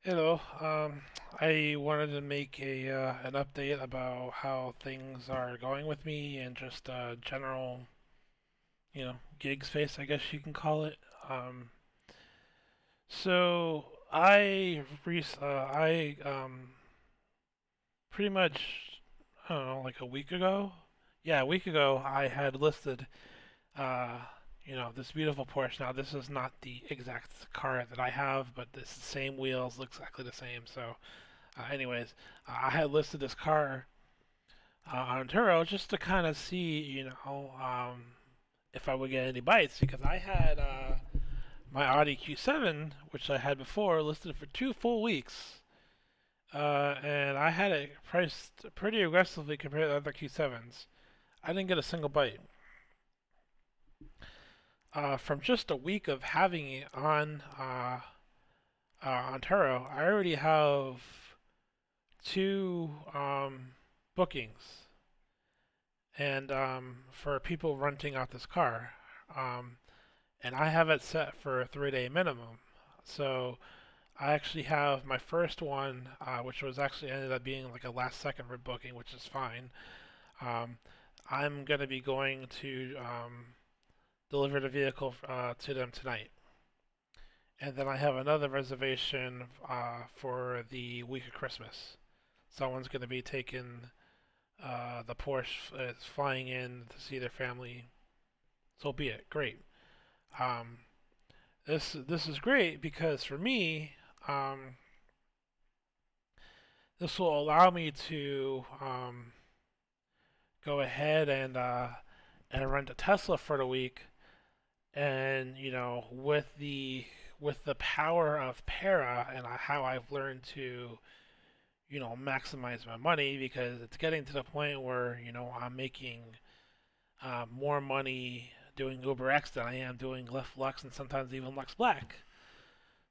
Hello. I wanted to make an update about how things are going with me and just general, gig space, I guess you can call it. So I pretty much, I don't know, like a week ago. Yeah, a week ago I had listed uh this beautiful Porsche. Now this is not the exact car that I have, but it's the same wheels, looks exactly the same. So anyways, I had listed this car on Turo just to kind of see, if I would get any bites because I had my Audi Q7, which I had before, listed for 2 full weeks, and I had it priced pretty aggressively compared to other Q7s. I didn't get a single bite. From just a week of having it on Turo, I already have two bookings and for people renting out this car. Um, and I have it set for a 3 day minimum. So I actually have my first one, which was actually ended up being like a last second booking, which is fine. Um, I'm going to be going to deliver the vehicle to them tonight. And then I have another reservation for the week of Christmas. Someone's going to be taking the Porsche, is flying in to see their family. So be it. Great. Um, this is great because for me, this will allow me to go ahead and rent a Tesla for the week, and with the power of Para and how I've learned to maximize my money because it's getting to the point where I'm making more money doing Uber X than I am doing Lyft Lux and sometimes even Lux Black.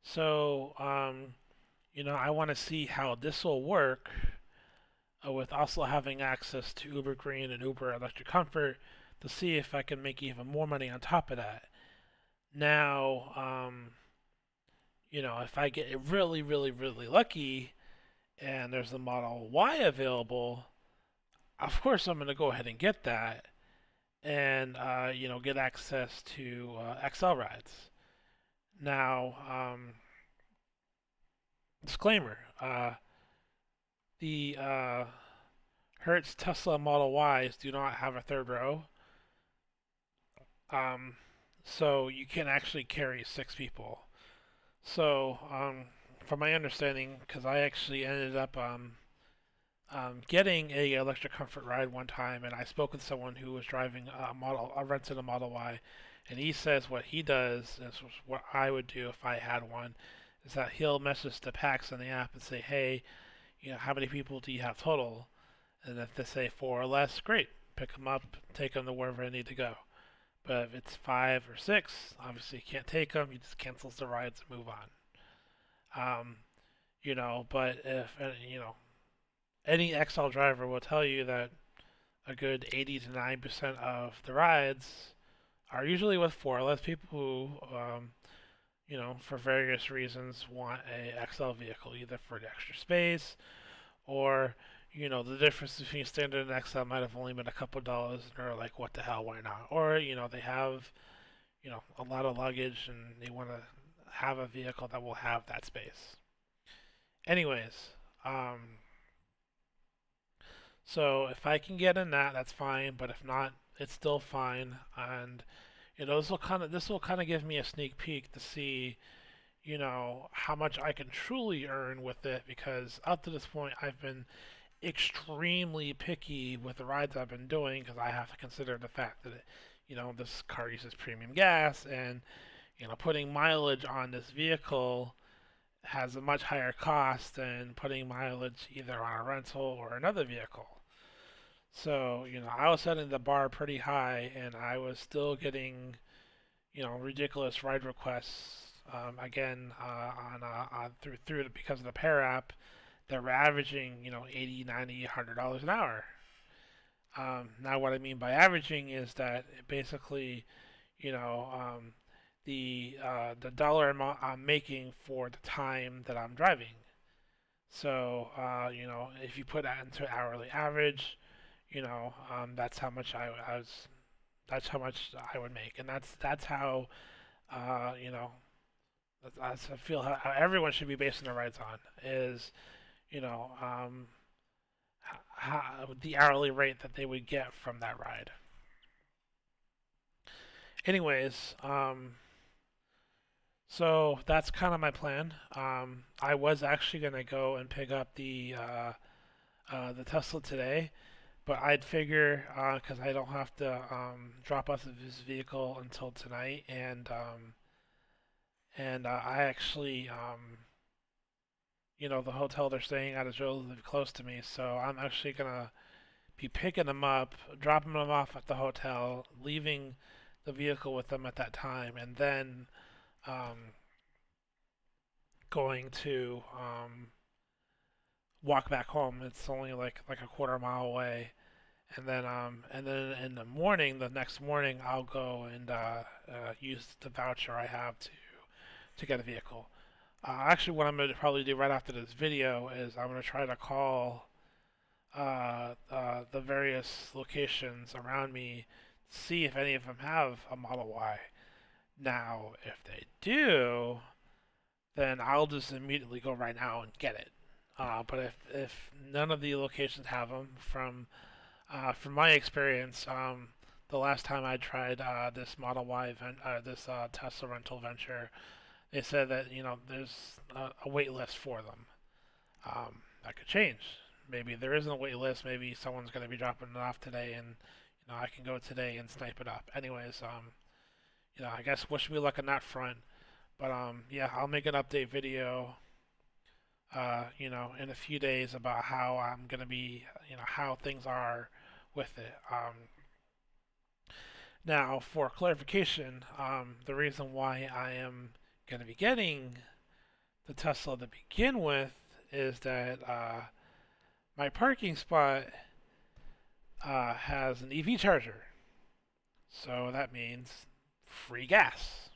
So I want to see how this will work with also having access to Uber Green and Uber Electric Comfort to see if I can make even more money on top of that. Now, if I get really, really, really lucky and there's the Model Y available, of course I'm going to go ahead and get that and, get access to XL rides. Now, disclaimer, the Hertz Tesla Model Ys do not have a third row. Um, so you can actually carry 6 people. So, from my understanding, because I actually ended up getting a electric comfort ride one time, and I spoke with someone who was driving rented a Model Y, and he says what he does is what I would do if I had one, is that he'll message the packs on the app and say, hey, how many people do you have total? And if they say 4 or less, great, pick them up, take them to wherever they need to go. But if it's 5 or 6, obviously you can't take them. You just cancels the rides and move on. Um, but if any XL driver will tell you that a good 80 to 90% of the rides are usually with 4 or less people who, for various reasons, want a XL vehicle, either for the extra space or the difference between standard and XL might have only been a couple dollars, and they're like, what the hell, why not? Or they have a lot of luggage and they want to have a vehicle that will have that space. Anyways, um, so if I can get in that, that's fine. But if not, it's still fine. And this will kind of give me a sneak peek to see how much I can truly earn with it because up to this point I've been extremely picky with the rides I've been doing because I have to consider the fact that this car uses premium gas and putting mileage on this vehicle has a much higher cost than putting mileage either on a rental or another vehicle. So, I was setting the bar pretty high and I was still getting, ridiculous ride requests. Again, on through because of the Pair app, that were averaging, 80, 90, $100 an hour. Now, what I mean by averaging is that basically, you know, um, the dollar amount I'm making for the time that I'm driving. So if you put that into hourly average, that's how much I was. That's how much I would make, and that's how uh, you know that's I feel how everyone should be basing their rides on is you know the hourly rate that they would get from that ride. Anyways, so that's kind of my plan. I was actually gonna go and pick up the Tesla today, but I'd figure because I don't have to drop off this vehicle until tonight, and I actually the hotel they're staying at is relatively close to me, so I'm actually gonna be picking them up, dropping them off at the hotel, leaving the vehicle with them at that time, and then um, going to walk back home. It's only like a quarter mile away, and then in the morning, the next morning, I'll go and use the voucher I have to get a vehicle. Actually, what I'm going to probably do right after this video is I'm going to try to call the various locations around me, see if any of them have a Model Y. Now, if they do, then I'll just immediately go right now and get it. But if none of the locations have them, from my experience, the last time I tried this Model Y this Tesla rental venture, they said that there's a wait list for them. That could change. Maybe there isn't a wait list. Maybe someone's going to be dropping it off today, and I can go today and snipe it up. Anyways, I guess wish me luck on that front. But yeah, I'll make an update video, in a few days about how I'm gonna be, how things are with it. Now, for clarification, the reason why I am gonna be getting the Tesla to begin with is that my parking spot has an EV charger, so that means free gas.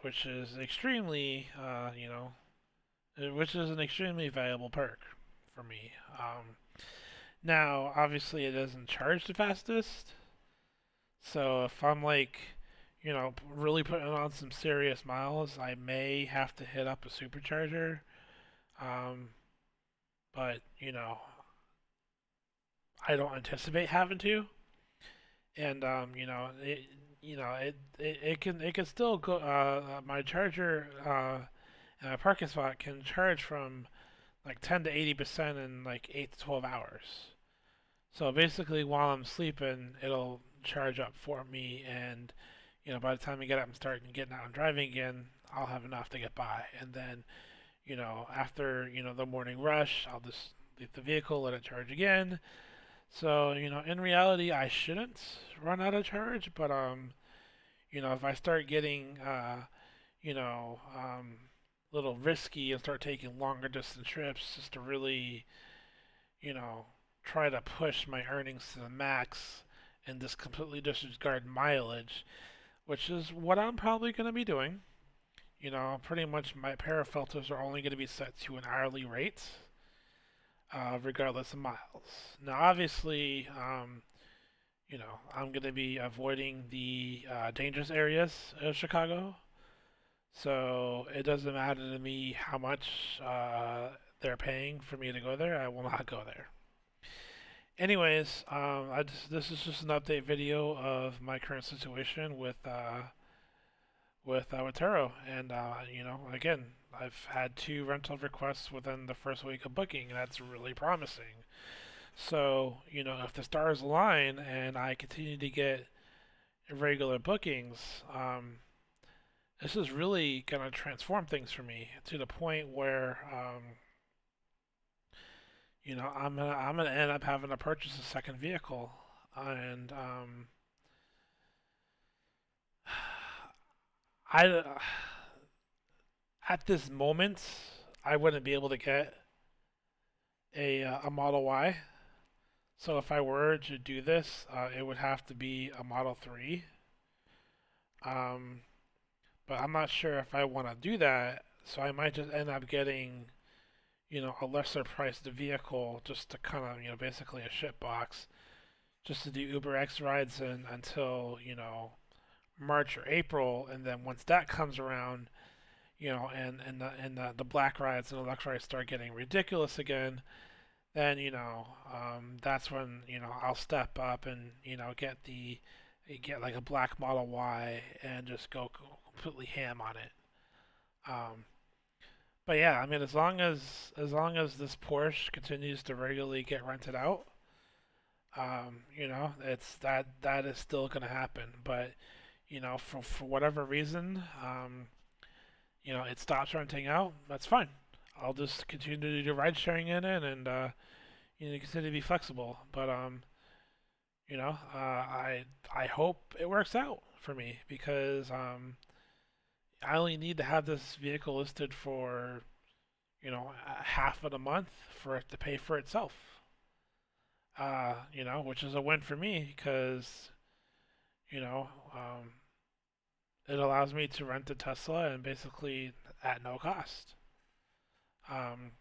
Which is extremely, which is an extremely valuable perk for me. Now, obviously, it doesn't charge the fastest, so if I'm really putting on some serious miles, I may have to hit up a supercharger. Um, but I don't anticipate having to, and it can still go. My charger and my parking spot can charge from like 10 to 80% in like 8 to 12 hours. So basically, while I'm sleeping, it'll charge up for me, and by the time I get up and start getting out and driving again, I'll have enough to get by. And then after the morning rush, I'll just leave the vehicle, let it charge again. So in reality, I shouldn't run out of charge, but if I start getting you know, um, little risky and start taking longer distance trips just to really, you know, try to push my earnings to the max and just completely disregard mileage, which is what I'm probably going to be doing. Pretty much my para filters are only going to be set to an hourly rate, regardless of miles. Now, obviously, I'm going to be avoiding the dangerous areas of Chicago. So it doesn't matter to me how much they're paying for me to go there. I will not go there. Anyways, this is just an update video of my current situation with Turo, and again, I've had 2 rental requests within the first week of booking, and that's really promising. So if the stars align and I continue to get regular bookings, this is really gonna transform things for me to the point where I'm gonna end up having to purchase a second vehicle, and I at this moment I wouldn't be able to get a Model Y. So if I were to do this, it would have to be a Model 3. Um, but I'm not sure if I want to do that, so I might just end up getting, a lesser priced vehicle just to kind of, basically a ship box, just to do Uber X rides in until, March or April, and then once that comes around, and the black rides and the lux rides start getting ridiculous again, then that's when I'll step up and get like a black Model Y and just go completely ham on it. Um, but yeah, I mean, as long as this Porsche continues to regularly get rented out, it's that is still gonna happen. But for whatever reason, it stops renting out. That's fine. I'll just continue to do ride sharing in it and continue to be flexible. But I hope it works out for me because I only need to have this vehicle listed for half of the month for it to pay for itself. Which is a win for me because you know it allows me to rent a Tesla and basically at no cost. Um,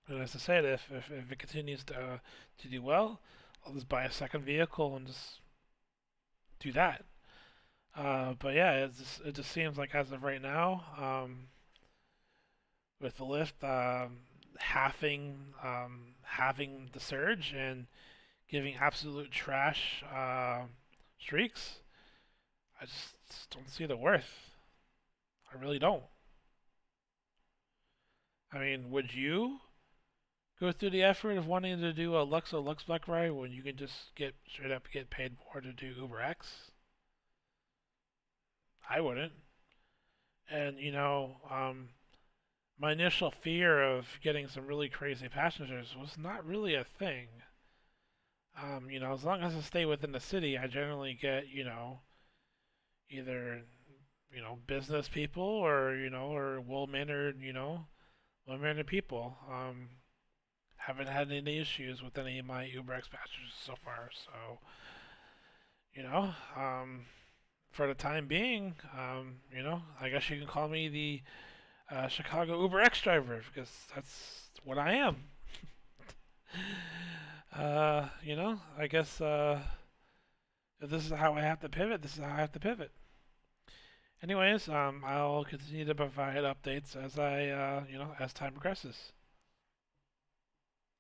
and as I said, if it continues to do well, I'll just buy a second vehicle and just do that. But yeah, it just seems like as of right now, with the Lyft having the surge and giving absolute trash streaks, I just don't see the worth. I really don't. I mean, would you go through the effort of wanting to do a Lux or Lux Black ride when you can just get straight up get paid more to do Uber X? I wouldn't. And my initial fear of getting some really crazy passengers was not really a thing. As long as I stay within the city, I generally get, either, business people or well-mannered people. Haven't had any issues with any of my UberX passengers so far. So, you know, um, for the time being, I guess you can call me the Chicago UberX driver because that's what I am. I guess if this is how I have to pivot, this is how I have to pivot. Anyways, I'll continue to provide updates as as time progresses.